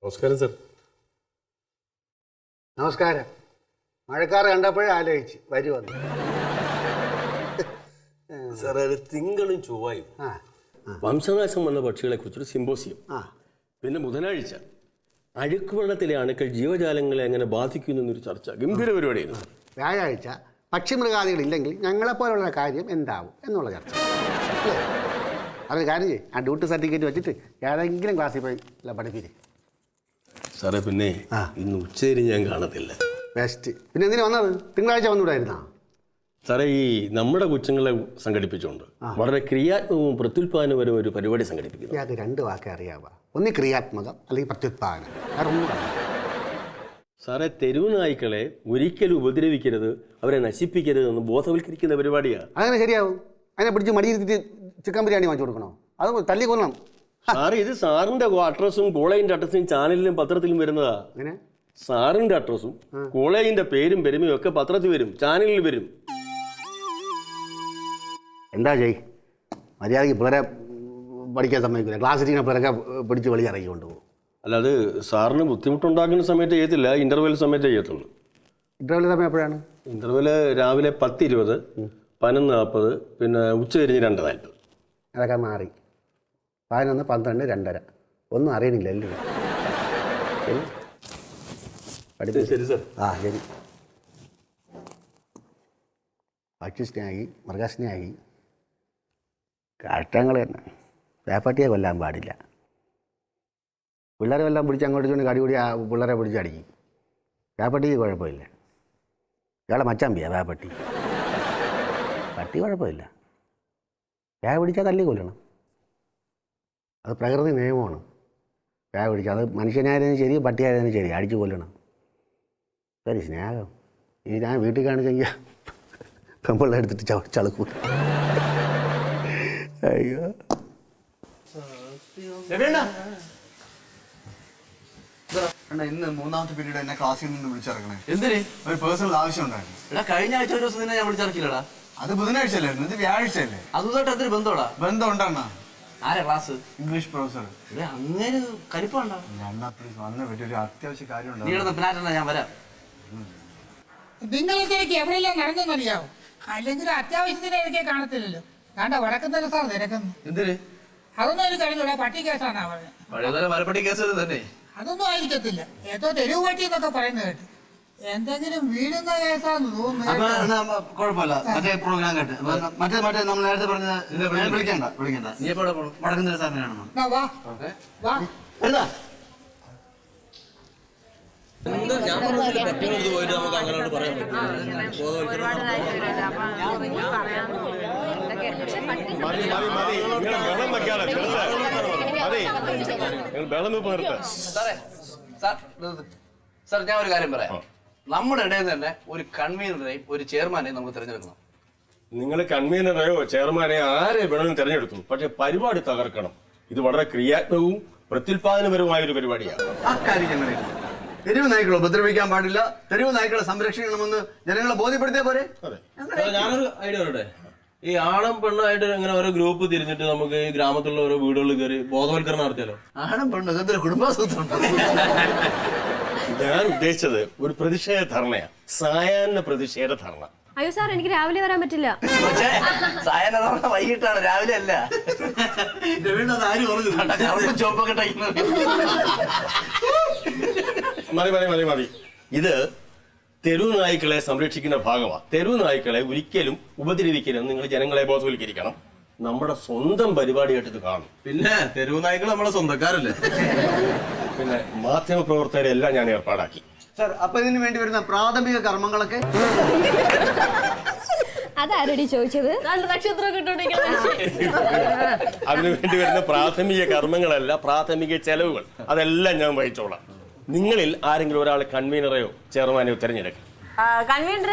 നമസ്കാരം സർ. നമസ്കാരം. മഴക്കാറ് കണ്ടപ്പോഴേ ആലോചിച്ച് വരുമെന്ന്. സാറേ, തിങ്കളും ചൊവ്വായും വംശനാശം വന്ന പക്ഷികളെ കുറിച്ചൊരു സിമ്പോസിയം. പിന്നെ ബുധനാഴ്ച അഴുക്ക് വെള്ളത്തിലെ അണുക്കൾ ജീവജാലങ്ങളെ എങ്ങനെ ബാധിക്കുന്നു എന്നൊരു ചർച്ച. ഗംഭീര പരിപാടിയായിരുന്നു. വ്യാഴാഴ്ച പക്ഷിമൃഗാദികളില്ലെങ്കിൽ ഞങ്ങളെപ്പോലുള്ള കാര്യം എന്താവും എന്നുള്ള ചർച്ച. അതൊരു കാര്യം ചെയ്യും, ആ ഡ്യൂട്ടി സർട്ടിഫിക്കറ്റ് വെച്ചിട്ട് ഏതെങ്കിലും ക്ലാസ്സിൽ പോയി പഠിപ്പിക്കും. സാറേ, പിന്നെ ഇന്ന് ഉച്ചതിരിഞ്ഞ് ഞാൻ കാണത്തില്ല. ബെസ്റ്റ്. പിന്നെ എന്തിനു വന്നത്? തിങ്കളാഴ്ച വന്നുകൂടായിരുന്നാ? സാറേ, ഈ നമ്മുടെ കൊച്ചുങ്ങളെ സംഘടിപ്പിച്ചുകൊണ്ട് വളരെ ക്രിയാത്മകവും പ്രത്യുൽപാദനപരവും ഒരു പരിപാടി സംഘടിപ്പിക്കുന്നു. അത് രണ്ട് വാക്കേ അറിയാവാ. ഒന്ന് ക്രിയാത്മകം അല്ലെങ്കിൽ പ്രത്യുൽപാദനം. സാറേ, തെരുവ് നായ്ക്കളെ ഒരിക്കലും ഉപദ്രവിക്കരുത്, അവരെ നശിപ്പിക്കരുത് എന്ന് ബോധവൽക്കരിക്കുന്ന പരിപാടിയാണ്. അങ്ങനെ ശരിയാവും. അതിനെ പിടിച്ച് മടിയിരുത്തിട്ട് ചിക്കൻ ബിരിയാണി വാങ്ങിച്ചു കൊടുക്കണോ? അത് തല്ലി കൊല്ലണം. സാറേ, ഇത് സാറിന്റെ അഡ്രസ്സും കോളേജിന്റെ അഡ്രസ്സും ചാനലിലും പത്രത്തിലും വരുന്നതാ. അങ്ങനെ സാറിന്റെ അഡ്രസ്സും കോളേജിന്റെ പേരും പെരുമയും ഒക്കെ പത്രത്തിൽ വരും, ചാനലിൽ വരും. എന്താ ചെയ്, മര്യാദയ്ക്ക് പിള്ളേരെ പഠിക്കാൻ സമ്മതിക്കില്ല. ക്ലാസ്സിലിങ്ങനെ പിള്ളേരൊക്കെ പിടിച്ച് വെളി ഇറങ്ങി കൊണ്ടുപോകും. അല്ല, അത് സാറിന് ബുദ്ധിമുട്ടുണ്ടാക്കുന്ന സമയത്ത് ചെയ്യത്തില്ല, ഇന്റർവെൽ സമയത്ത് ചെയ്യത്തുള്ളൂ. ഇന്റർവെൽ സമയം എപ്പോഴാണ്? ഇന്റർവെല് രാവിലെ 10:20, 11:40, പിന്നെ ഉച്ച കഴിഞ്ഞ് 2:40. അതൊക്കെ മാറി. 11, 12, 2:30 ഒന്നും അറിയണില്ല അല്ലേ? ശരി സാർ. ശരി. പക്ഷിസ്നേഹി, മൃഗസ്നേഹി, കഷ്ടങ്ങൾ തന്നെ. പേപ്പട്ടിയെ കൊല്ലാൻ പാടില്ല. പിള്ളേരെ എല്ലാം പിടിച്ച് അങ്ങോട്ട് ചൂണ്ടി കടികൂടി പിള്ളേരെ പിടിച്ചടിക്കും. പേപ്പട്ടിക്ക് കുഴപ്പമില്ല. ഇയാളെ മച്ചാമ്പിയാ പേപ്പട്ടി. പട്ടി കുഴപ്പമില്ല. പേ പിടിച്ചാൽ തല്ലി കൊല്ലണം. അത് പ്രകൃതി നിയമമാണ്. പേ പിടിച്ചാൽ അത് മനുഷ്യനായാലും ശരി പട്ടിയായാലും ശരി അടിച്ചു കൊല്ലണം. ശരി, സ്നേഹം. ഈ ഞാൻ വീട്ടിൽ കാണിച്ചെങ്കിൽ പെമ്പിള്ള എടുത്തിട്ട് ചളുക്കൂ. അയ്യോ, ഇന്ന് 3ാമത്തെ പീരീഡ് എന്നെ ക്ലാസ്സിൽ നിന്ന് വിളിച്ചിറങ്ങണേ. എന്തിന്? ഒരു പേഴ്സണൽ ആവശ്യം ഉണ്ടായിരുന്നു. എടാ, കഴിഞ്ഞ ആഴ്ച ഒരു ദിവസം നിന്നെ ഞാൻ വിളിച്ചിറക്കില്ലടാ. അത് ബുധനാഴ്ച അല്ലായിരുന്നു, ഇത് വ്യാഴാഴ്ചയല്ലേ? അതുമായിട്ട് എന്തൊരു ബന്ധോടാ? ബന്ധം ഉണ്ടെണ്ണ. ആരാ ക്ലാസ്? English professor. അങ്ങനെ കലിപ്പുണ്ടോ? അണ്ണാ പ്ലീസ് വന്ന പറ്റി ഒരു അത്യാവശ്യ കാര്യം നീ ഇടുന്ന പിന്നാറ്റ ഞാൻ വരാം. നിങ്ങളെനിക്ക് എവിടെയെല്ലാം നടന്നെന്നറിയാവോ? അല്ലെങ്കിൽ അത്യാവശ്യത്തിനൊക്കെ കാണത്തില്ലല്ലോ. വേണ്ട വടക്കുന്ന സാർ തിരക്കുന്നു. എന്തിന്? അതൊന്നും എനിക്ക് അറിഞ്ഞൂടാ. പട്ടി കേസാണാ പറഞ്ഞത്. പഴയതോലെ മരപ്പട്ടി കേസ് തന്നെ. അതൊന്നും ആയിരിക്കത്തില്ല. ഏതോ തെരുവ് പട്ടി എന്നൊക്കെ പറയുന്നത് കേട്ട്. എന്തെങ്കിലും വീടുന്ന കേസാന്ന് തോന്നുന്നു. കുഴപ്പമില്ല. മറ്റേ പ്രോഗ്രാം കേട്ട് മറ്റേ നമ്മൾ നേരത്തെ പറഞ്ഞ വിളിക്കണ്ട. നീ എപ്പോഴാ പോകണം? വടക്കുന്ന സാറിനാണോ? വാ വാ. ഞാൻ പോയിട്ട് നമുക്ക് അങ്ങനെ പറയാൻ സാർ, ഞാൻ ഒരു കാര്യം പറയാം. നമ്മുടെ ഇടയിൽ തന്നെ ഒരു കൺവീനറെയും ഒരു ചെയർമാനെയും നമുക്ക് തിരഞ്ഞെടുക്കണം. നിങ്ങൾ കൺവീനറെയോ ചെയർമാനെയോ ആരെ വേണമെങ്കിലും തിരഞ്ഞെടുത്തു, പക്ഷെ പരിപാടി തകർക്കണം. ഇത് വളരെ ക്രിയാത്മകവും പ്രത്യുൽപാദനപരവുമായ ഒരു പരിപാടിയാണ്. ആ കാര്യം ഞങ്ങൾ തെരുവ് നായ്ക്കളെ ഉപദ്രവിക്കാൻ പാടില്ല, തെരുവ് നായ്ക്കളെ സംരക്ഷിക്കണമെന്ന് ജനങ്ങളെ ബോധ്യപ്പെടുത്തിയ പോരെ. ഞാനൊരു ഐഡിയ പറയട്ടെ. ഈ ആണും പെണ്ണായിട്ട് ഇങ്ങനെ ഓരോ ഗ്രൂപ്പ് തിരിഞ്ഞിട്ട് നമുക്ക് ഈ ഗ്രാമത്തിലുള്ള ഓരോ വീടുകളിൽ കയറി ബോധവൽക്കരണം നടത്തിയാലോ? ആണും പെണ്ണും ഇതൊരു കുടുംബാസൂത്രം. ഞാൻ ഉദ്ദേശിച്ചത് ഒരു പ്രതിഷേധ ധർണയാണ്, സായാഹ്ന പ്രതിഷേധ ധർണ. അയ്യോ സാർ, എനിക്ക് രാവിലെ വരാൻ പറ്റില്ല. സായന വൈകിട്ടാണ്, രാവിലെ അല്ല. ചോപ്പൊക്കെ മതി. ഇത് തെരുവ് നായ്ക്കളെ സംരക്ഷിക്കുന്ന ഭാഗമാണ്. തെരുവ് നായ്ക്കളെ ഒരിക്കലും ഉപദ്രവിക്കരുത്. നിങ്ങൾ ജനങ്ങളെ ബോധവൽക്കരിക്കണം. നമ്മുടെ സ്വന്തം പരിപാടിയായിട്ട് ഇത് കാണും. പിന്നെ തെരുവ് നായ്ക്കൾ നമ്മളെ സ്വന്തക്കാരല്ലേ? പിന്നെ മാധ്യമ പ്രവർത്തകരെല്ലാം ഞാൻ ഏർപ്പാടാക്കി. സാർ, അപ്പൊ ഇതിനു വേണ്ടി വരുന്ന പ്രാഥമിക കർമ്മങ്ങളൊക്കെ അതാരടി ചോദിച്ചത്? അതിനുവേണ്ടി വരുന്ന പ്രാഥമിക കർമ്മങ്ങളല്ല, പ്രാഥമിക ചെലവുകൾ അതെല്ലാം ഞാൻ വഹിച്ചോളാം. നിങ്ങളിൽ ആരെങ്കിലും ഒരാൾ കൺവീനറെയോ ചെയർമാനെയോ തിരഞ്ഞെടുക്കും. കൺവീനർ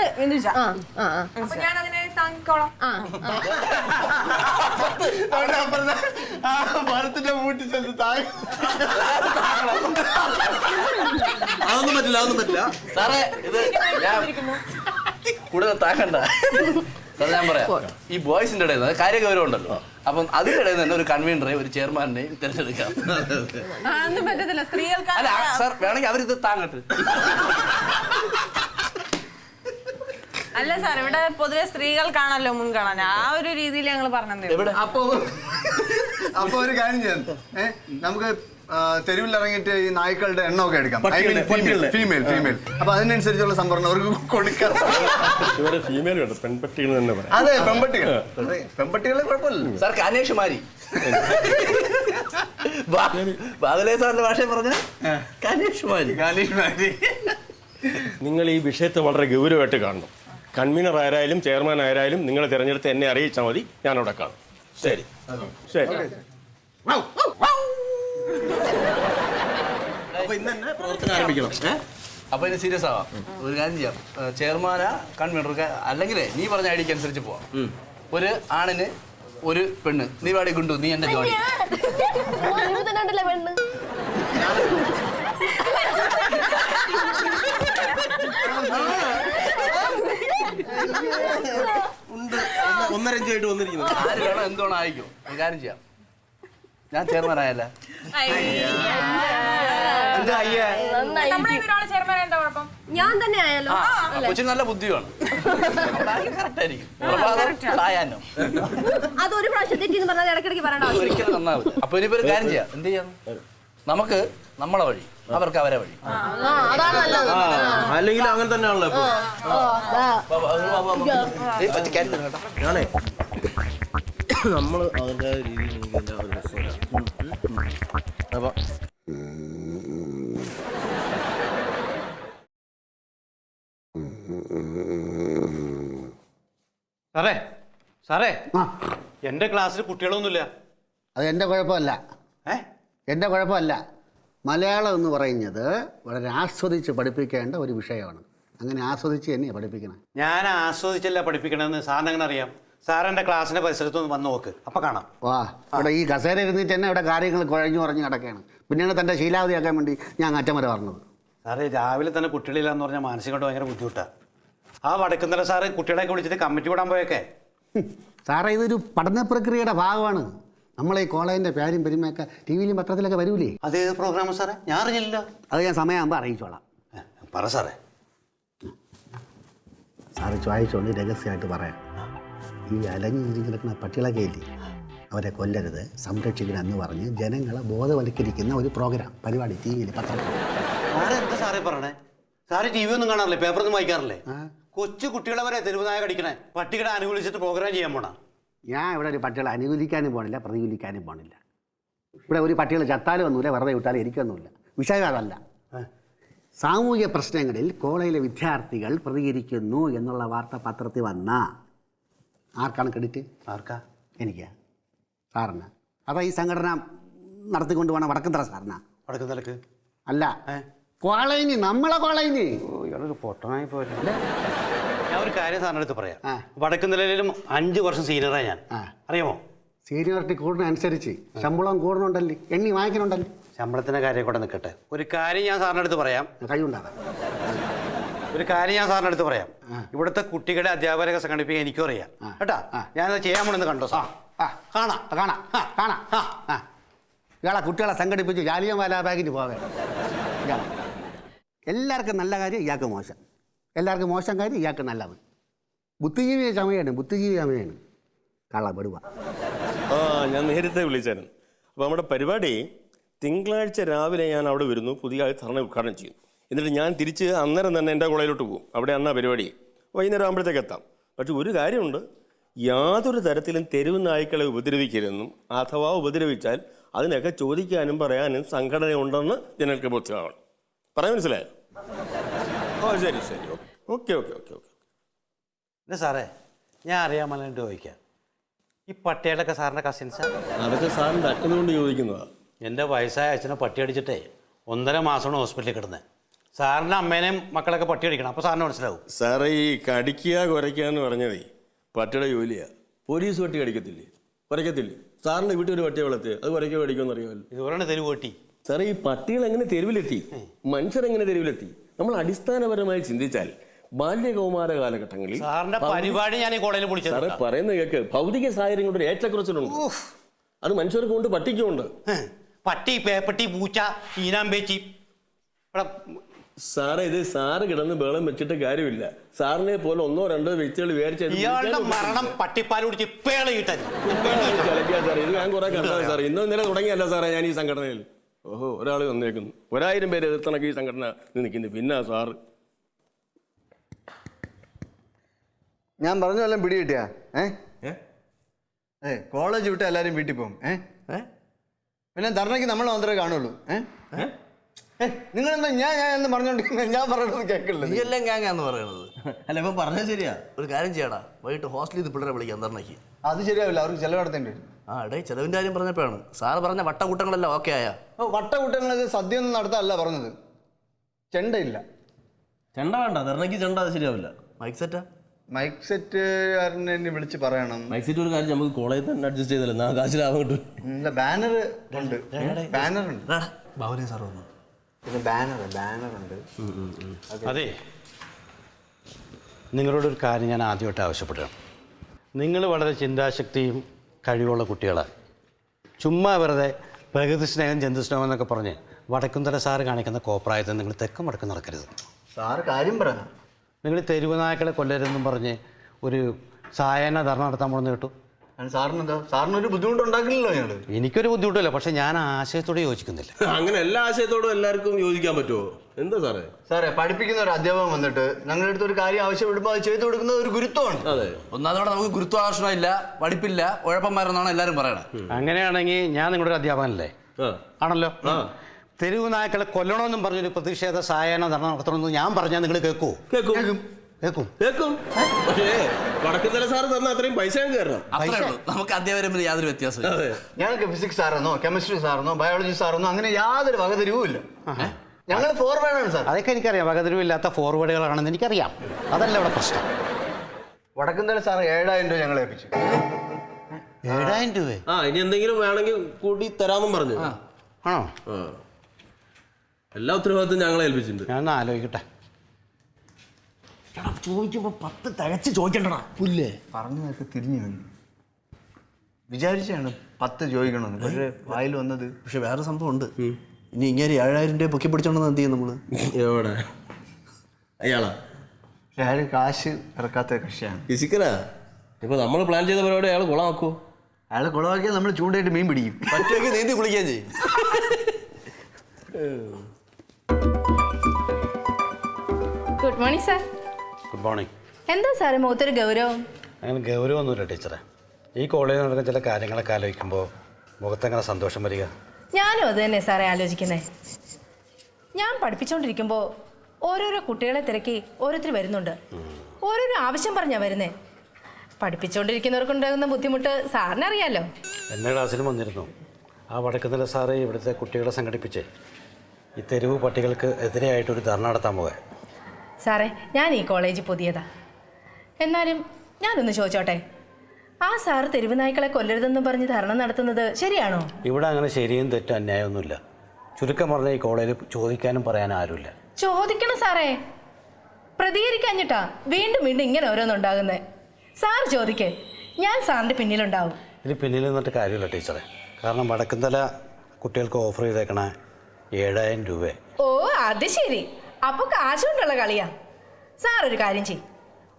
അതൊന്നും പറ്റില്ല. സാറേ, ഇത് കൂടുതൽ താക്കണ്ട. സാർ ഞാൻ പറയാം, ഈ ബോയ്സിന്റെ ഇടയിൽ നിന്ന് കാര്യഗൗരവം ഉണ്ടല്ലോ, അപ്പം അതിന്റെ ഇടയിൽ തന്നെ ഒരു കൺവീനറെയും ഒരു ചെയർമാനെയും തിരഞ്ഞെടുക്കാം. അതൊന്നും പറ്റത്തില്ല, സ്ത്രീകൾക്ക് അല്ല സാർ, വേണമെങ്കിൽ അവരിത് താങ്ങട്ടെ. അല്ല സാർ, ഇവിടെ പൊതുവെ സ്ത്രീകൾക്കാണല്ലോ മുൻഗണന. ആ ഒരു രീതിയിൽ ഞങ്ങൾ പറഞ്ഞു. അപ്പൊ ഒരു കാര്യം ചെയ്യാം, നമുക്ക് തെരുവിൽ ഇറങ്ങിയിട്ട് ഈ നായ്ക്കളുടെ എണ്ണമൊക്കെ എടുക്കാം. ഫീമെയിൽ അപ്പൊ അതിനനുസരിച്ചുള്ള സംവരണം അവർക്ക് കൊടുക്കാം. ഫീമെയിൽ വേണ്ട, പെൺപട്ടികൾ തന്നെ പറയാം. അതെ, പെൺപട്ടികളെ കുഴപ്പമില്ല സാർ. കന്യാകുമാരി ബാദലേ സാറിന്റെ ഭാഷ പറഞ്ഞ കന്യാകുമാരി. നിങ്ങൾ ഈ വിഷയത്തെ വളരെ ഗൗരവമായിട്ട് കാണണം. കൺവീനർ ആരായാലും ചെയർമാൻ ആരായാലും നിങ്ങൾ തിരഞ്ഞെടുത്ത് എന്നെ അറിയിച്ചാൽ മതി, ഞാൻ അവിടെ കാണും. ശരി ശരി. അപ്പൊ ഇന്ന് തന്നെ പ്രവർത്തനം ആരംഭിക്കണം. അപ്പൊ ഇനി സീരിയസ് ആവാം. ഒരു കാര്യം ചെയ്യാം, ചെയർമാനാ കൺവീനർക്ക് അല്ലെങ്കിലേ നീ പറഞ്ഞ ഐഡിയക്ക് അനുസരിച്ച് പോവാം. ഒരു ആണിന് ഒരു പെണ്ണ്. നീ വാടി കൊണ്ടു, നീ എന്റെ ജോലി. പെണ്ണ് ഒന്നര ഇഞ്ചായിട്ട് വന്നിരിക്കുന്നത്. ആര് വേണം എന്തോണം ആയിക്കോ. ഒരു കാര്യം ചെയ്യാം, ഞാൻ ചെയർമാൻ ആയല്ല. ഞാൻ തന്നെ ആയാലോ? കൊച്ചിന് നല്ല ബുദ്ധിയാണ്. അതൊരു പ്രാവശ്യം തെറ്റിന്ന് പറഞ്ഞാൽ ഇടയ്ക്കിടയ്ക്ക് പറയണ്ട. ഒരിക്കലും നന്നാവില്ല. അപ്പൊ ഇനിയിപ്പോ ഒരു കാര്യം ചെയ്യാം, എന്ത് ചെയ്യാം, നമുക്ക് നമ്മളെ വഴി, അവർക്ക് അവരെ വഴി. അല്ലെങ്കിൽ അങ്ങനെ തന്നെയാണല്ലോ ഇപ്പൊ. ഞാനേ നമ്മള് അവരുടെ രീതിയിൽ അപ്പൊ സാറേ എന്റെ ക്ലാസ്സിൽ കുട്ടികളൊന്നുമില്ല. അത് എൻ്റെ കുഴപ്പമല്ല, എൻ്റെ കുഴപ്പമല്ല. മലയാളം എന്ന് പറയുന്നത് വളരെ ആസ്വദിച്ച് പഠിപ്പിക്കേണ്ട ഒരു വിഷയമാണ്. അങ്ങനെ ആസ്വദിച്ച് തന്നെയാണ് പഠിപ്പിക്കണം. ഞാൻ ആസ്വദിച്ചല്ല പഠിപ്പിക്കണമെന്ന് സാറിന് എങ്ങനെ അറിയാം? സാർ എൻ്റെ ക്ലാസ്സിൻ്റെ പരിസരത്തൊന്ന് വന്ന് നോക്ക്, അപ്പം കാണാം. വാ, ഇവിടെ ഈ കസേര ഇരുന്നിട്ട് തന്നെ ഇവിടെ കാര്യങ്ങൾ കുഴഞ്ഞു കുറഞ്ഞ് കിടക്കുകയാണ്. പിന്നെയാണ് തൻ്റെ ശീലാവധിയാക്കാൻ വേണ്ടി ഞാൻ അറ്റം വരെ പറഞ്ഞത്. സാറേ, രാവിലെ തന്നെ കുട്ടികളില്ലാന്ന് പറഞ്ഞാൽ മാനസികമായിട്ട് ഭയങ്കര ബുദ്ധിമുട്ടാണ്. ആ വടക്കുന്നല്ല സാറ് കുട്ടികളെയൊക്കെ വിളിച്ചിട്ട് കമ്മിറ്റി വിടാൻ പോയൊക്കെ. സാറേ, ഇതൊരു പഠന പ്രക്രിയയുടെ ഭാഗമാണ്. നമ്മളെ ഈ കോളേജിൻ്റെ പേരും പെരുമയൊക്കെ ടി വിയിലും പത്രത്തിലൊക്കെ വരൂലേ? അത് ഏത് പ്രോഗ്രാം സാറേ? ഞാൻ അറിഞ്ഞില്ല. അത് ഞാൻ സമയമാകുമ്പോൾ അറിയിച്ചോളാം. പറ സാറേ. സാറ് ചോദിച്ചോണ്ട് രഹസ്യമായിട്ട് പറയാം. ഈ അലഞ്ഞു കിടക്കുന്ന പട്ടികളൊക്കെ ഇല്ലേ, അവരെ കൊല്ലരുത്, സംരക്ഷിക്കണമെന്ന് പറഞ്ഞ് ജനങ്ങളെ ബോധവൽക്കരിക്കുന്ന ഒരു പ്രോഗ്രാം, പരിപാടി ടി വിയിൽ പത്രത്തിൽ. സാറേ എന്താ സാറേ പറയണേ? സാറ് ടി വി ഒന്നും കാണാറില്ലേ? പേപ്പറൊന്നും വായിക്കാറില്ലേ? കൊച്ചു കുട്ടികളെ വരെ തെരുവുനായ കടിക്കണേ പട്ടികളെ അനുകൂലിച്ചിട്ട് പ്രോഗ്രാം ചെയ്യാൻ പോണ. ഞാൻ ഇവിടെ ഒരു പട്ടികളെ അനുകൂലിക്കാനും പോണില്ല, പ്രതികൂലിക്കാനും പോണില്ല. ഇവിടെ ഒരു പട്ടികൾ ചത്താലും ഒന്നുമില്ല, വെറുതെ വിട്ടാലും എനിക്കൊന്നുമില്ല. വിഷയം അതല്ല. സാമൂഹിക പ്രശ്നങ്ങളിൽ കോളേജിലെ വിദ്യാർത്ഥികൾ പ്രതികരിക്കുന്നു എന്നുള്ള വാർത്ത പത്രത്തിൽ വന്ന ആർക്കാണ് ക്രെഡിറ്റ്? ആർക്കാ? എനിക്കാ, സാറിന്. അപ്പോൾ ഈ സംഘടന നടത്തിക്കൊണ്ട് പോകണം വടക്കുംതറ സാറിനാ? വടക്കുംതലക്ക് അല്ല, കോളേജിന്, നമ്മളെ കോളേജിന്. ഇയാളൊരു പൊട്ടനായി പോയല്ലേ. ഞാൻ ഒരു കാര്യം സാറിൻ്റെ അടുത്ത് പറയാം. വടക്കുംതലയിലും 5 വർഷം സീനിയറാണ് ഞാൻ. അറിയാമോ? സീനിയോറിറ്റി കൂടുന്നതനുസരിച്ച് ശമ്പളം കൂടുന്നുണ്ടല്ലേ, എണ്ണി വാങ്ങിക്കണുണ്ടല്ലേ. ശമ്പളത്തിൻ്റെ കാര്യം കൂടെ നിൽക്കട്ടെ. ഒരു കാര്യം ഞാൻ സാറിൻ്റെ അടുത്ത് പറയാം. കഴിവുണ്ടാകാം. ഒരു കാര്യം ഞാൻ സാറിൻ്റെ അടുത്ത് പറയാം. ഇവിടുത്തെ കുട്ടികളെ അധ്യാപകരൊക്കെ സംഘടിപ്പിക്കാൻ എനിക്കും അറിയാം കേട്ടാ. ഞാനത് ചെയ്യാൻ പോണെന്ന് കണ്ടോ സാർ? കാണാം കാണാം കാണാം. ഇയാളെ കുട്ടികളെ സംഘടിപ്പിച്ച് ജാലിയൻവാലാബാഗിന് പോകാൻ. എല്ലാവർക്കും നല്ല കാര്യം ഇയാൾക്ക് മോശം, എല്ലാവർക്കും മോശം കാര്യം ഇയാൾക്ക് നല്ലത്. ബുദ്ധിജീവിയെ ചമയാണ്, ബുദ്ധിജീവി ചമയാണ്. കള്ളപ്പെടുക. ഞാൻ നേരത്തെ വിളിച്ചായിരുന്നു. അപ്പോൾ നമ്മുടെ പരിപാടി തിങ്കളാഴ്ച രാവിലെ ഞാൻ അവിടെ വരുന്നു, പുതിയ ധർണ ഉദ്ഘാടനം ചെയ്യും. എന്നിട്ട് ഞാൻ തിരിച്ച് അന്നേരം തന്നെ എൻ്റെ കോളേജിലോട്ട് പോകും. അവിടെ അന്നാ പരിപാടി, വൈകുന്നേരം ആകുമ്പോഴത്തേക്ക് എത്താം. പക്ഷെ ഒരു കാര്യമുണ്ട്, യാതൊരു തരത്തിലും തെരുവ് നായ്ക്കളെ ഉപദ്രവിക്കരുതെന്നും അഥവാ ഉപദ്രവിച്ചാൽ അതിനൊക്കെ ചോദിക്കാനും പറയാനും സംഘടനയുണ്ടെന്ന് ജനങ്ങൾക്ക് ബോധ്യമാവണം. പറയാൻ മനസ്സിലായോ? ഓ ശരി ശരി, ഓക്കെ ഓക്കെ ഓക്കെ ഓക്കെ. പിന്നെ സാറേ, ഞാൻ അറിയാമല്ലോ ചോദിക്കാം, ഈ പട്ടികളൊക്കെ സാറിൻ്റെ കസിൻസാ? അതൊക്കെ സാറിൻ്റെ അച്ഛനുകൊണ്ട് ചോദിക്കുന്നതാണ്. എൻ്റെ വയസ്സായ അച്ഛനെ പട്ടി അടിച്ചിട്ടേ 1.5 മാസമാണ് ഹോസ്പിറ്റലിൽ കിടന്നത്. സാറിൻ്റെ അമ്മേനെയും മക്കളൊക്കെ പട്ടി അടിക്കണം, അപ്പോൾ സാറിന് മനസ്സിലാവും. സാറേ, ഈ കടിക്കുക കുരയ്ക്കുക എന്ന് പറഞ്ഞതേ പട്ടിയുടെ ജോലിയാണ്. പോലീസ് പട്ടി കടിക്കത്തില്ലേ, കുരയ്ക്കത്തില്ലേ? സാറിൻ്റെ വീട്ടിൽ ഒരു പട്ടിയെ വളർത്തി, അത് കുരയ്ക്കുക കടിക്കുമെന്ന് അറിയാമല്ലോ. ഇതുപോലെയാണ് തെരുവ് പട്ടി. സാറേ, ഈ പട്ടികൾ എങ്ങനെ തെരുവിലെത്തി, മനുഷ്യരെങ്ങനെ തെരുവിലെത്തി? നമ്മൾ അടിസ്ഥാനപരമായി ചിന്തിച്ചാൽ ബാല്യകൗമാര കാലഘട്ടങ്ങളിൽ സാറിന്റെ പരിപാടി ഞാൻ ഈ കോളേജിൽ പൊളിച്ചത്. സാറേ പറയുന്ന കേക്ക്, ഭൗതിക സാഹചര്യം കൊണ്ട് ഒരു ഏറ്റക്കുറച്ചിലുണ്ട്. അത് മനുഷ്യർക്ക് കൊണ്ട് പട്ടിക്കുണ്ട്. പട്ടി, പേപ്പട്ടി, പൂച്ച, ഈനാമ്പേച്ചി. സാറേ ഇത് സാറ് കിടന്ന് ബേളം വെച്ചിട്ട് കാര്യമില്ല. സാറിനെ പോലെ 1 or 2 വ്യക്തികൾ ഇയാളുടെ മരണം പട്ടിപ്പാൽ കുടിച്ച് പേളയിട്ടത്. സാറേ ഇത് ഞാൻ കുറെ കണ്ടതാണ് സാറേ. ഇന്നലെ തുടങ്ങിയല്ല സാറേ ഞാൻ ഈ സംഘടനയിൽ. ഓഹോ, ഒരാൾ വന്നേക്കുന്നു, 1000 പേര് എതിർത്തണക്ക് ഈ സംഘടന നിൽക്കുന്നു. പിന്നെ സാറ് ഞാൻ പറഞ്ഞു എല്ലാം പിടി കിട്ടിയാ? കോളേജ് വിട്ട് എല്ലാരും വീട്ടിൽ പോകും. പിന്നെ ധർണയ്ക്ക് നമ്മൾ മാത്രമേ കാണുള്ളൂ. നിങ്ങളെന്താ ഞാൻ എന്ന് പറഞ്ഞോണ്ടിരിക്കുന്നത്? ഞാൻ പറയുന്നത് കേൾക്കില്ല. നീ എല്ലാം ഗ്യാങ്ങാന്ന് പറയണത്. അല്ല ഇപ്പൊ പറഞ്ഞാൽ ശരിയാ. ഒരു കാര്യം ചെയ്യടാ, വൈകിട്ട് ഹോസ്റ്റലിൽ നിന്ന് പിള്ളേരെ വിളിക്കാം ധർണയ്ക്ക്. അത് ശരിയാവില്ല, അവർക്ക് ചെലവടത്തേണ്ടി വരും. ചെലവിന്റെ കാര്യം പറഞ്ഞപ്പോഴാണ് സാറ് പറഞ്ഞ വട്ടകൂട്ടങ്ങളെല്ലാം ഓക്കെ ആയാ? വട്ടകൂട്ടങ്ങൾ സദ്യ ഒന്നും നടത്താനല്ല പറഞ്ഞത്. ചെണ്ടയില്ല. ചെണ്ട വേണ്ട, ധർണയ്ക്ക് ചെണ്ട അത് ശരിയാവില്ല. മൈക്ക് സെറ്റാ? മൈക്ക് സെറ്റുകാരനെ വിളിച്ച് പറയണം. മൈക്ക് സെറ്റ് ഒരു കാര്യം നമുക്ക് കോളേജിൽ തന്നെ അഡ്ജസ്റ്റ് ചെയ്തല്ലോ, കാശ് ലാഭം കിട്ടും. ബാനർ ഉണ്ട്. ബാനർ ഉണ്ട്. ഭവനെ സാർ വന്നു. പിന്നെ ബാനർ ഉണ്ട്. അതെ, നിങ്ങളോടൊരു കാര്യം ഞാൻ ആദ്യമായിട്ട് ആവശ്യപ്പെടുകയാണ്. നിങ്ങൾ വളരെ ചിന്താശക്തിയും കഴിവുള്ള കുട്ടികളാണ്. ചുമ്മാ വെറുതെ പ്രകൃതി സ്നേഹം, ജന്തുസ്നേഹം എന്നൊക്കെ പറഞ്ഞ് വടക്കുംതല സാറ് കാണിക്കുന്ന കോപ്രായത്തിൽ നിങ്ങൾ തെക്കും വടക്കും നടക്കരുത്. സാറ് കാര്യം പറ. നിങ്ങൾ തെരുവ് നായ്ക്കളെ കൊല്ലരുതെന്നും പറഞ്ഞ് ഒരു സായാഹ്ന ധർണ നടത്താൻ പോകുന്ന കേട്ടു. സാറിനെന്താ? സാറിനൊരു ബുദ്ധിമുട്ടുണ്ടാക്കില്ലല്ലോ ഞങ്ങൾ. എനിക്കൊരു ബുദ്ധിമുട്ടില്ല, പക്ഷെ ഞാൻ ആശയത്തോടെ യോജിക്കുന്നില്ല. അങ്ങനെ എല്ലാ ആശയത്തോടും എല്ലാവർക്കും യോജിക്കാൻ പറ്റുമോ? എന്താ സാറേ? സാറേ, പഠിപ്പിക്കുന്ന ഒരു അധ്യാപകൻ വന്നിട്ട് ഞങ്ങളുടെ അടുത്ത് ഒരു കാര്യം ആവശ്യപ്പെടുമ്പോൾ അത് ചെയ്തു കൊടുക്കുന്നത് ഒരു ഗുരുത്വമാണ്. അതെ, ഒന്നാമതോടെ നമുക്ക് ഗുരുത്വാകർഷണം ഇല്ല, പഠിപ്പില്ല, ഉഴപ്പന്മാരെന്നാണ് എല്ലാവരും പറയണത്. അങ്ങനെയാണെങ്കിൽ ഞാൻ നിങ്ങളുടെ ഒരു അധ്യാപകനല്ലേ? ആണല്ലോ. തെരുവ് നായ്ക്കളെ കൊല്ലണമെന്നും പറഞ്ഞൊരു പ്രതിഷേധ സായാഹ്ന ധർണ നടത്തണമെന്ന് ഞാൻ പറഞ്ഞാൽ നിങ്ങൾ കേൾക്കൂ? കേൾക്കും. പക്ഷേ വടക്കുംതല സാറ് തന്ന അത്രയും പൈസ കയറണം. അത്രേ ഉള്ളൂ. നമുക്ക് അധ്യാപകരും യാതൊരു വ്യത്യാസമില്ല. ഞങ്ങൾക്ക് ഫിസിക്സ് സാറെന്നോ കെമിസ്ട്രി സാറെന്നോ ബയോളജി സാറെന്നോ അങ്ങനെ യാതൊരു വകതിരിവും ഇല്ല. ഞങ്ങൾ ഫോർവേഡാണ് സാർ. അതൊക്കെ എനിക്കറിയാം, വകതിരിവില്ലാത്ത ഫോർവേഡുകളാണെന്ന് എനിക്കറിയാം. അതല്ല ഇവിടെ പ്രശ്നം. വടക്കുംതല സാറ് 7000 രൂപ ഞങ്ങളെ ഏൽപ്പിച്ചു. 7000 രൂപ? ഇനി എന്തെങ്കിലും വേണമെങ്കിൽ കൂടി തരാമെന്നും പറഞ്ഞു. ആണോ? എല്ലാ ഉത്തരവാദിത്വം ഞങ്ങളെ ഏൽപ്പിച്ചിട്ടുണ്ട്. ഞാൻ ആലോചിക്കട്ടെ. ചോദിക്കുമ്പോ 10 തികച്ച് ചോദിക്കണ്ടടാ. പുല്ലേ പറഞ്ഞതൊക്കെ തിരിഞ്ഞു വന്നു. വിചാരിച്ചാണ് 10 ചോദിക്കണമെന്ന്, പക്ഷേ വായിൽ വന്നത്. പക്ഷെ വേറെ സംഭവം ഉണ്ട്. ഇനി ഇങ്ങനെ 7000 രൂപ പൊക്കി പിടിച്ചോണ്ടെന്ന് എന്ത് ചെയ്യും നമ്മള്? എവിടെ അയാളാ? പക്ഷെ അയാൾ കാശ് ഇറക്കാത്ത കക്ഷിയാണ്. ഫിസിക്കലാ. ഇപ്പൊ നമ്മൾ പ്ലാൻ ചെയ്ത പരിപാടി അയാൾ കുളമാക്കോ? അയാൾ കുളമാക്കിയാൽ നമ്മൾ ചൂണ്ടയിട്ട് മീൻ പിടിക്കും. പറ്റുമെങ്കിൽ നീന്തി കുളിക്കുകയും ചെയ്യും. Good morning sir. Good morning. എന്താ സാറേ മുഖത്തൊരു ഗൗരവം? അങ്ങനെ ഗൗരവമൊന്നുമില്ല ടീച്ചറെ. ഈ കോളേജിൽ നടക്കുന്ന ചില കാര്യങ്ങളൊക്കെ ആലോചിക്കുമ്പോൾ മുഖത്തെങ്ങനെ സന്തോഷം വരിക? ഞാനും അത് തന്നെ സാറേ ആലോചിക്കുന്നേ. ഞാൻ പഠിപ്പിച്ചുകൊണ്ടിരിക്കുമ്പോൾ ഓരോരോ കുട്ടികളെ തിരക്കി ഓരോരുത്തർ വരുന്നുണ്ട്. ഓരോരോ ആവശ്യം പറഞ്ഞാ വരുന്നേ. പഠിപ്പിച്ചുകൊണ്ടിരിക്കുന്നവർക്കുണ്ടാകുന്ന ബുദ്ധിമുട്ട് സാറിനറിയാലോ. എൻ്റെ ക്ലാസ്സിലും വന്നിരുന്നു. ആ വടക്കുന്നില സാറ് ഇവിടുത്തെ കുട്ടികളെ സംഘടിപ്പിച്ച് ഈ തെരുവ് പട്ടികൾക്ക് എതിരെയായിട്ടൊരു ധർണ നടത്താൻ പോകാൻ. സാറേ, ഞാൻ ഈ കോളേജിൽ പുതിയതാ. എന്നാലും ഞാനൊന്ന് ചോദിച്ചോട്ടെ, ആ സാറ് തെരുവ് നായ്ക്കളെ കൊല്ലരുതെന്നും പറഞ്ഞ് ധർണ നടത്തുന്നത് ശരിയാണോ? ഇവിടെ അങ്ങനെ ശരിയും തെറ്റും അന്യായമൊന്നുമില്ല. ചുരുക്കം പറഞ്ഞ ഈ കോളേജിൽ ചോദിക്കാനും പറയാനും ആരുമില്ല. ചോദിക്കണം സാറേ. പ്രതികരിക്കാഞ്ഞിട്ടാ വീണ്ടും വീണ്ടും ഇങ്ങനെ ഓരോന്നുണ്ടാകുന്നത്. സാറ് ചോദിക്കേ, ഞാൻ സാറിൻ്റെ പിന്നിലുണ്ടാവും. ഇത് പിന്നിൽ നിന്നിട്ട് കാര്യമില്ല ടീച്ചറെ. കാരണം വടക്കുംതല കുട്ടികൾക്ക് ഓഫർ ചെയ്തേക്കണ 7000 രൂപ. ഓ അത് ശരി. അപ്പൊ കാശുകൊണ്ടുള്ള കളിയാ. സാർ ഒരു കാര്യം ചെയ്യും,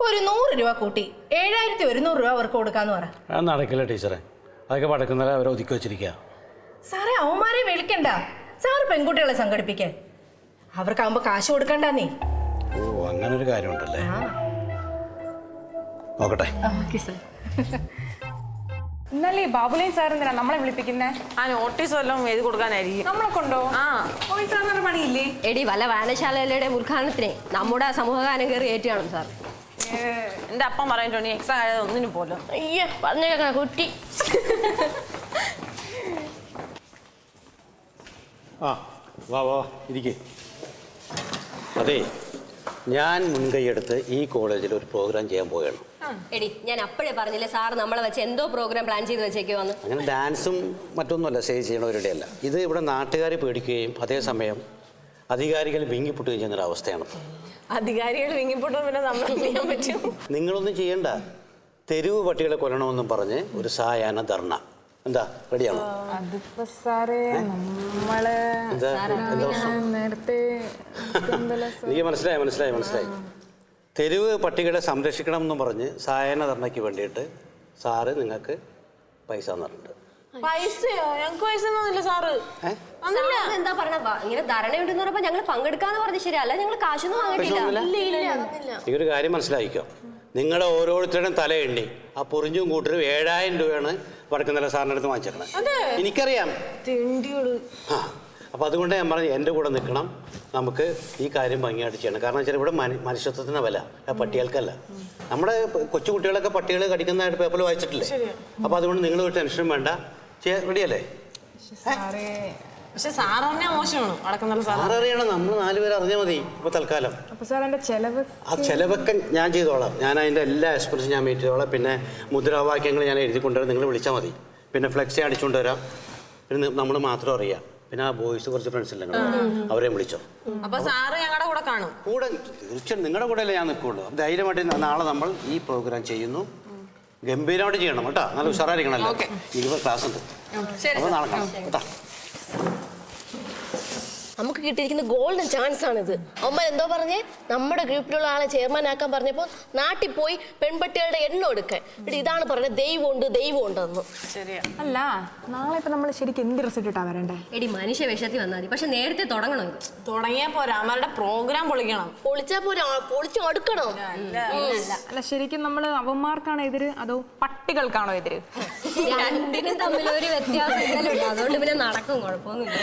ഒരു 100 രൂപ കൂട്ടി 7100 രൂപ അവർക്ക് കൊടുക്കാന്ന് പറ. അത് നടക്കില്ല ടീച്ചറെ. അതൊക്കെ വടക്കുംതല അവരെ ഒതുക്കി വെച്ചിരിക്കുക. സാറേ, അവന്മാരെ വിളിക്കണ്ട. സാറ് പെൺകുട്ടികളെ സംഘടിപ്പിക്കേ. അവർക്കാവുമ്പോ കാശ് കൊടുക്കണ്ടേ? ഓ, അങ്ങനെ ഒരു കാര്യമുണ്ടല്ലേ. നോക്കട്ടെ. ഇന്നല്ലേ ബാബുലൈൻ സാർ എന്തിനാ നമ്മളെ വിളിപ്പിക്കുന്നേ? ആ നോട്ടീസ് വല്ലതും എഴുതി കൊടുക്കാനായിരിക്കും. നമ്മളെ കൊണ്ടോ? സാറിനൊരു പണിയില്ലേ? എടി വല്ല വായനശാലയുടെ ഉദ്ഘാടനത്തിനെ നമ്മുടെ സമൂഹഗാനം കയറി ഏറ്റുകാണും സാർ. എന്റെ അപ്പം പറഞ്ഞിട്ടുണ്ട് എക്സാം ആയത് ഒന്നിനും പോലും. അയ്യേ പറഞ്ഞു കേൾക്കണ കുട്ടി. വാ ഇരിക്കേ. അതെ, ഞാൻ മുൻകൈയെടുത്ത് ഈ കോളേജിൽ ഒരു പ്രോഗ്രാം ചെയ്യാൻ പോവുകയാണ്. എടി ഞാൻ അപ്പോഴേ പറഞ്ഞില്ലേ സാർ നമ്മളെ വെച്ച് എന്തോ പ്രോഗ്രാം പ്ലാൻ ചെയ്ത് വെച്ചേക്കുവാന്ന്. അങ്ങനെ ഡാൻസും മറ്റൊന്നുമല്ല സ്റ്റേജ് ചെയ്യണവരുടെ അല്ല. ഇത് ഇവിടെ നാട്ടുകാരെ പേടിക്കുകയും അതേസമയം അധികാരികൾ വിങ്ങിപ്പൊട്ടുകയും ചെയ്യുന്ന അവസ്ഥയാണ്. അധികാരികൾ വിങ്ങിപ്പോട്ടോ പിന്നെ നമ്മൾ ചെയ്യാൻ പറ്റും? നിങ്ങളൊന്നും ചെയ്യണ്ട. തെരുവ് പട്ടികളെ കൊല്ലണമെന്നും പറഞ്ഞ് ഒരു സായാഹ്ന ധർണ. എന്താ, റെഡിയാണോ? അതിപ്പോ സാറേ നമ്മള് നേരത്തെ എനിക്ക് മനസ്സിലായി. തെരുവ് പട്ടികളെ സംരക്ഷിക്കണം എന്നും പറഞ്ഞ് സായാഹ്ന ധർണയ്ക്ക് വേണ്ടിയിട്ട് സാറ് നിങ്ങൾക്ക് പൈസ തന്നിട്ടുണ്ട്. പൈസയോ? ഞങ്ങൾക്ക് പൈസ ഒന്നുമില്ല സാറ്. എന്താ പറഞ്ഞ ഇങ്ങനെ ധരണയുണ്ടെന്ന് പറഞ്ഞപ്പോ ഞങ്ങൾ പങ്കെടുക്കാന്ന് പറഞ്ഞു. ശരിയല്ല, ഞങ്ങൾ കാശൊന്നും വാങ്ങിയിട്ടില്ല. എനിക്കൊരു കാര്യം മനസ്സിലായിക്കോ. നിങ്ങളുടെ ഓരോരുത്തരുടെയും തല എണ്ണി ആ പൊറിഞ്ചും കൂട്ടരും 7000 രൂപയാണ് വടക്കുംതല സാറിൻ്റെ അടുത്ത് വാങ്ങിച്ചേക്കണത്. എനിക്കറിയാം. ആ, അപ്പോൾ അതുകൊണ്ട് ഞാൻ പറഞ്ഞു എൻ്റെ കൂടെ നിൽക്കണം, നമുക്ക് ഈ കാര്യം ഭംഗിയായിട്ട് ചെയ്യണം. കാരണം വെച്ചാൽ ഇവിടെ മനുഷ്യത്വത്തിന് വില, പട്ടികൾക്കല്ല. നമ്മുടെ കൊച്ചുകുട്ടികളൊക്കെ പട്ടികൾ കടിക്കുന്നതായിട്ട് പേപ്പറിൽ വായിച്ചിട്ടില്ലേ? അപ്പോൾ അതുകൊണ്ട് നിങ്ങൾ ഒരു ടെൻഷനും വേണ്ട. റെഡിയല്ലേ? പക്ഷെ സാർ അറിഞ്ഞാൽ മോശമാണ്. സാററിയണം, നമ്മൾ 4 പേര് അറിഞ്ഞാൽ മതി ഇപ്പോൾ തൽക്കാലം. ആ ചിലവൊക്കെ ഞാൻ ചെയ്തോളാം. ഞാൻ അതിൻ്റെ എല്ലാ എക്സ്പെൻസും ഞാൻ മീറ്റ് ചെയ്തോളാം. പിന്നെ മുദ്രാവാക്യങ്ങൾ ഞാൻ എഴുതി കൊണ്ടുവരാം, നിങ്ങൾ വിളിച്ചാൽ മതി. പിന്നെ ഫ്ലെക്സി അടിച്ചുകൊണ്ട് വരാം. പിന്നെ നമ്മൾ മാത്രം അറിയാം. പിന്നെ ആ ബോയ്സ് കുറച്ച് ഫ്രണ്ട്സ് ഇല്ല, അവരെയും വിളിച്ചോ. അപ്പൊ സാറ് ഞങ്ങളുടെ കൂടെ കാണും? കൂടെ തീർച്ചയായും നിങ്ങളുടെ കൂടെ അല്ലേ ഞാൻ നിൽക്കുള്ളൂ. അപ്പം ധൈര്യമായിട്ട് നാളെ നമ്മൾ ഈ പ്രോഗ്രാം ചെയ്യുന്നു. ഗംഭീരമായിട്ട് ചെയ്യണം കേട്ടോ, നല്ല ഉഷാറായിരിക്കണല്ലോ. 20 ക്ലാസ് ഉണ്ട്. അപ്പോൾ നാളെ കാണാം കേട്ടോ. നമുക്ക് കിട്ടിയിരിക്കുന്ന ഗോൾഡൻ ചാൻസ് ആണിത്. അമ്മ എന്തോ പറഞ്ഞേ, നമ്മുടെ ഗ്രൂപ്പിലുള്ള ആളെ ചെയർമാൻ ആക്കാൻ പറഞ്ഞപ്പോൾ നാട്ടിൽ പോയി പെൺപട്ടികളുടെ എണ്ണം എടുക്കാൻ. ഇതാണ് പറഞ്ഞത്, ദൈവം ഉണ്ടെന്ന്. അല്ല, നാളെ ഇപ്പൊ നമ്മൾ ശരിക്കും എന്ത് റിസൾട്ട് ഇട്ടാ വരണ്ടേ? എടി മനുഷ്യ വേഷത്തിൽ വന്നാൽ മതി, പക്ഷെ നേരത്തെ തുടങ്ങണം. ഇത് തുടങ്ങിയാ പോരാ, അവരുടെ പ്രോഗ്രാം പൊളിക്കണം. പൊളിച്ചാ പോരാ, പൊളിച്ചു അടുക്കണം. അല്ല, ശരിക്കും നമ്മള് അവന്മാർക്കാണോ എതിര് അതോ പട്ടികൾക്കാണോ എതിര്? രണ്ടിനും തമ്മിൽ ഒരു വ്യത്യാസം ഇല്ലല്ലോ. അതുകൊണ്ട് പിന്നെ നടക്കും, കുഴപ്പമൊന്നുമില്ല.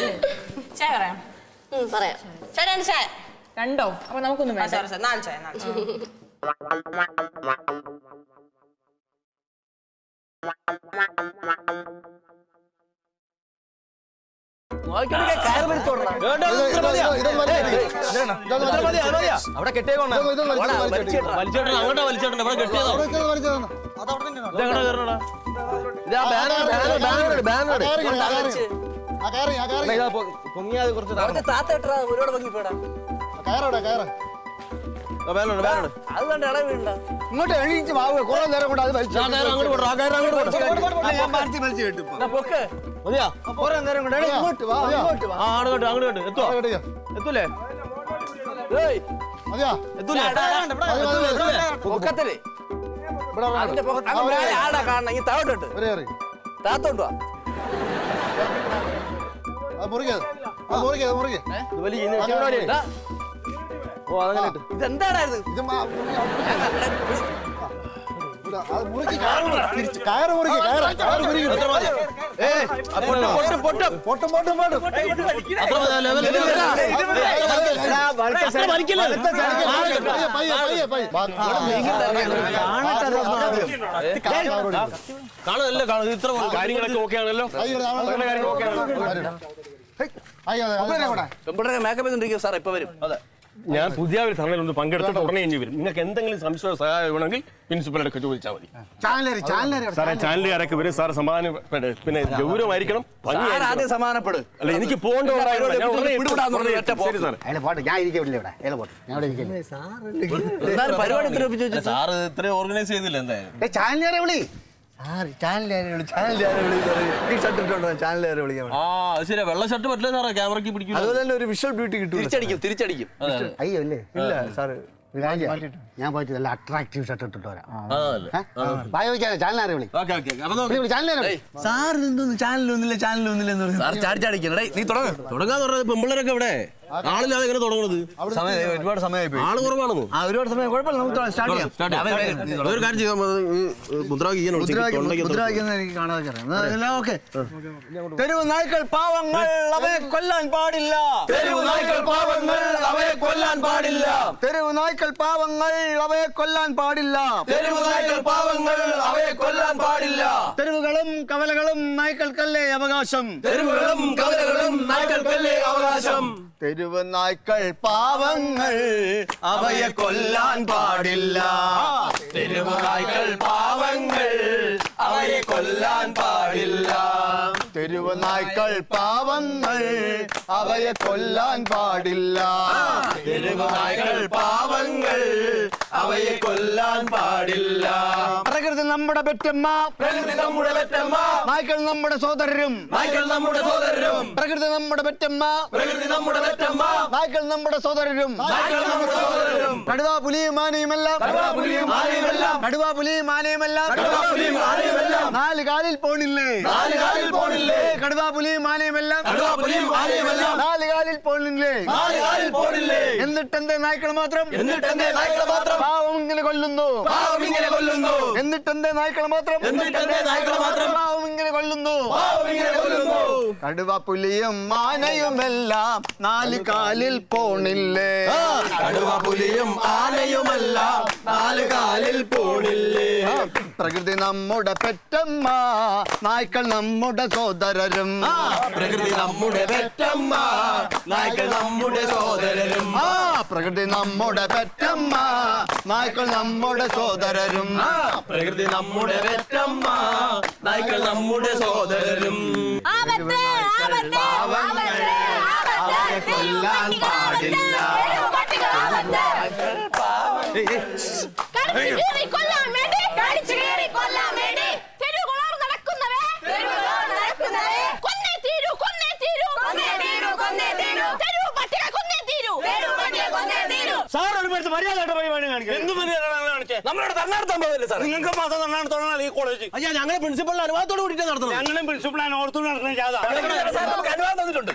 ചായ പറയാം? പറയാം. ചായ രണ്ടോ? അപ്പൊ നമുക്കൊന്നും 4 ചായ. അവിടെ കെട്ടിയേക്കോണ്ട അങ്ങോട്ടാ വലിച്ചേട്ടൻ ഇവിടെ കെട്ടിയതോ? പൊങ്ങിയാതെ കുറച്ച് താത്തേട്ടാ ഒരുപാട് പൊങ്ങി പോടാ. അത് കണ്ട് ഇള വീണ്ട ഇങ്ങോട്ട് എണീച്ച് വാങ്ങുക. കുറെ നേരം കൊണ്ട് അത് വലിച്ചു. ഞാൻ മാറ്റി വലിച്ചു കേട്ടു. പൊക്ക് മതിയാ? കുറെ നേരം കൊണ്ട് ഇങ്ങോട്ട് വാ, ഇങ്ങോട്ട് വാ. അങ്ങോട്ട് എത്തൂലേ? മതിയാ? പൊക്കത്തില് ആടാ കാണണം. ഈ താവട്ടോട്ട് താത്തോട്ടുവാ. ഇതെന്താടാ ഇത്? കാണുന്നല്ലേ ഇത്ര കാര്യങ്ങളൊക്കെ ഓക്കെ ആണല്ലോ. മേക്കപ്പ് ചെയ്തോണ്ടിരിക്കും സാർ, ഇപ്പൊ വരും. ഞാൻ പുതിയ ഒരു ധർണയിലൊന്ന് പങ്കെടുത്തിട്ട് ഉടനെ ഇനി വരും. നിങ്ങൾക്ക് എന്തെങ്കിലും സംശയ സഹായം വേണമെങ്കിൽ പ്രിൻസിപ്പലൊക്കെ ചോദിച്ചാൽ മതി. സാറേ ചാനലുകാരൊക്കെ വരും. സാർ സമാധാനപ്പെട്, പിന്നെ ഗൗരവമായിരിക്കണം. ആദ്യം സമാധാനപ്പെടും. അല്ല, എനിക്ക് പരിപാടി സാറ് ഇത്രയും ഓർഗനൈസ് ചെയ്തില്ല എന്തായാലും. ചാനലുകാരെ വിളി. ശരി, വെള്ള ഷർട്ട് പറ്റില്ല സാറേ, ക്യാമറയ്ക്ക് പിടിക്കും. അതുപോലെ തന്നെ ഒരു വിഷ്വൽ ബ്യൂട്ടി കിട്ടും. തിരിച്ചടിക്കും. അയ്യോ അല്ലേ? ഇല്ല സാറ്, ഞാൻ പോയിട്ട് നല്ല അട്രാക്റ്റീവ് ഷർട്ട് ഇട്ടിട്ട് വരാം. ചാനലാരെ വിളി. നീ തുടങ്ങാൻ പറഞ്ഞത് പെമ്പിള്ളേരൊക്കെ ഇവിടെ ആളില്ലാതെ എങ്ങനെ തുടങ്ങുന്നത്? ഒരുപാട് സമയമായി പോയി. ആള് കുറവാണെന്ന്. ഒരുപാട് സമയം കുഴപ്പമില്ല, നമുക്ക് സ്റ്റാർട്ട് ചെയ്യാം. ഒരു കാര്യം ചെയ്യാം, മുദ്രാവാക്യം എനിക്ക് കാണാതെ അറിയാം. ഓക്കെ. തെരുവ് നായ്ക്കൾ പാവങ്ങൾ, അവയെ കൊല്ലാൻ പാടില്ല. തെരുവ് നായ്ക്കൾ പാവങ്ങൾ, അവയെ കൊല്ലാൻ പാടില്ല. തെരുവ് നായ്ക്കൾ പാവങ്ങൾ, അവയെ കൊല്ലാൻ പാടില്ല. തെരുവ് നായ്ക്കൾ പാവങ്ങൾ, അവയെ കൊല്ലാൻ പാടില്ല. തെരുവുകളും കവലകളും നായ്ക്കൾക്കല്ലേ അവകാശം. തെരുവുകളും കവലകളും നായ്ക്കൾക്കല്ലേ അവകാശം. തെരുവ് നായ്ക്കൾ പാവങ്ങൾ, അവയെ കൊല്ലാൻ പാടില്ല. തെരുവ് നായ്ക്കൾ പാവങ്ങൾ, അവയെ കൊല്ലാൻ പാടില്ല. തെരുവ് നായ്ക്കൾ പാവങ്ങൾ അവയെ കൊല്ലാൻ പാടില്ല. തെരുവ് നായ്ക്കൾ പാവങ്ങൾ അവയെ കൊല്ലാൻ പാടില്ല. പ്രകൃതി നമ്മുടെ പെറ്റമ്മ, പ്രകൃതി നമ്മുടെ പെറ്റമ്മ, നായ്ക്കൾ നമ്മുടെ സോദരരും, നായ്ക്കൾ നമ്മുടെ സോദരരും. പ്രകൃതി നമ്മുടെ പെറ്റമ്മ, പ്രകൃതി നമ്മുടെ പെറ്റമ്മ, നായ്ക്കൾ നമ്മുടെ സോദരരും, നായ്ക്കൾ നമ്മുടെ സോദരരും. കടുവ പുലിയും ആനയുമെല്ലാം, കടുവ പുലിയും ആനയുമെല്ലാം, കടുവ പുലിയും ആനയുമെല്ലാം, കടുവ പുലിയും ആനയുമെല്ലാം. 4 കാലിൽ പോണില്ലേ, 4 കാലിൽ പോണില്ലേ. കടുവ പുലിയും ആനയുമെല്ലാം, കടുവ പുലിയും ആനയുമെല്ലാം. 4 കാലിൽ പോണില്ലേ. 4 കാലിൽ പോണില്ലേ. എന്നിട്ടെന്തേ നായ്ക്കൾ മാത്രം, എന്നിട്ടെന്തേ നായ്ക്കൾ മാത്രം പാവം ഇങ്ങനെ കൊല്ലുന്നു, പാവം ഇങ്ങനെ കൊല്ലുന്നു. എന്നിട്ടെന്തേ നായ്ക്കൾ മാത്രം, എന്നിട്ടെന്തേ നായ്ക്കൾ മാത്രം പാവം ഇങ്ങനെ കൊല്ലുന്നു, പാവം ഇങ്ങനെ കൊല്ലുന്നു. കടുവ പുലിയും ആനയുമെല്ലാം 4 കാലിൽ പോണില്ലേ. കടുവ പുലിയും ആനയുമെല്ലാം 4 കാലിൽ പോണില്ലേ. പ്രകൃതി നമ്മുടെ പെറ്റമ്മ, നായ്ക്കൾ നമ്മുടെ സോദരരും, പ്രകൃതി നമ്മുടെ പെറ്റമ്മ, നായ്ക്കൾ നമ്മുടെ സോദരരും. പ്രകൃതി നമ്മുടെ പെറ്റമ്മ, നായ്ക്കൾ നമ്മുടെ സോദരരും, പ്രകൃതി നമ്മുടെ പെറ്റമ്മ, നായ്ക്കൾ നമ്മുടെ സോദരരും. അവയെ കൊല്ലാൻ പാടില്ല. നമ്മളോട് തണ്ണാർത്താൻ പോകല്ലേ സാർ? നിങ്ങൾക്ക് മാത്രം തണ്ണാർത്തോളാണ് ഈ കോളേജ്. അയ്യാ ഞങ്ങളെ പ്രിൻസിപ്പളിന് അനുവാദത്തോട് കൂടിയിട്ട് നടത്തണം. ഞങ്ങളും പ്രിൻസിപ്പളിന് അനുവാദത്തോട് നടത്തുന്ന നമുക്ക് അനുവാദം തന്നിട്ടുണ്ട്.